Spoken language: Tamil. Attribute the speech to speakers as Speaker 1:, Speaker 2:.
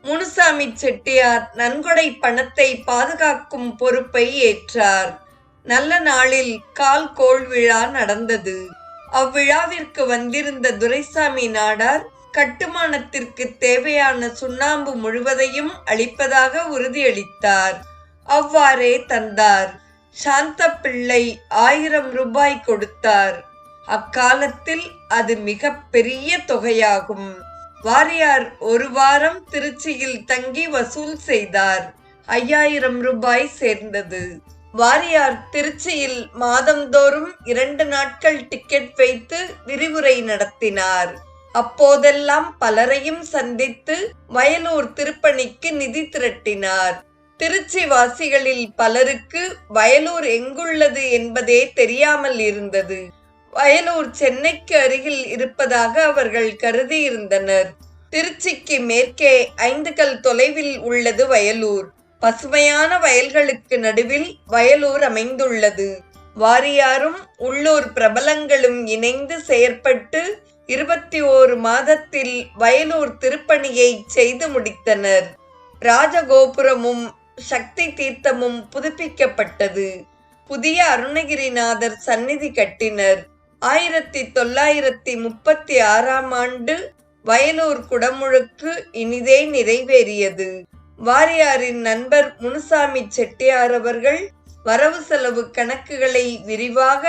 Speaker 1: முனுசாமி செட்டியார் நன்கொடை பணத்தை பாதுகாக்கும் பொறுப்பை ஏற்றார். நல்ல நாளில் கால் கோள் விழா நடந்தது. அவ்விழாவிற்கு வந்திருந்த துரைசாமி நாடார் கட்டுமானத்திற்கு தேவையான சுண்ணாம்பு முழுவதையும் அளிப்பதாக உறுதியளித்தார். அவ்வாறே தந்தார். சாந்த பிள்ளை 1000 ரூபாய் கொடுத்தார். அக்காலத்தில் அது மிக பெரிய தொகையாகும். வாரியார் ஒரு வாரம் திருச்சியில் தங்கி வசூல் செய்தார். 5000 ரூபாய் சேர்ந்தது. வாரியார் திருச்சியில் மாதந்தோறும் 2 நாட்கள் டிக்கெட் வைத்து விரிவுரை நடத்தினார். அப்போதெல்லாம் பலரையும் சந்தித்து வயலூர் திருப்பணிக்கு நிதி திரட்டினார். திருச்சி வாசிகளில் பலருக்கு வயலூர் எங்குள்ளது என்பதே தெரியாமல் இருந்தது. வயலூர் சென்னைக்கு அருகில் இருப்பதாக அவர்கள் கருதியிருந்தனர். திருச்சிக்கு மேற்கே 5 கல் தொலைவில் உள்ளது வயலூர். பசுமையான வயல்களுக்கு நடுவில் வயலூர் அமைந்துள்ளது. வாரியாரும் உள்ளூர் பிரபலங்களும் இணைந்து செயற்பட்டு 21 மாதத்தில் வயலூர் திருப்பணியை செய்து முடித்தனர். ராஜகோபுரமும் சக்தி தீர்த்தமும் புதுப்பிக்கப்பட்டது. புதிய அருணகிரிநாதர் சந்நிதி கட்டினர். 1936ஆம் ஆண்டு வயலூர் குடமுழுக்கு இனிதே நிறைவேறியது. வாரியாரின் நண்பர் முனுசாமி செட்டியார் அவர்கள் வரவு செலவு கணக்குகளை விரிவாக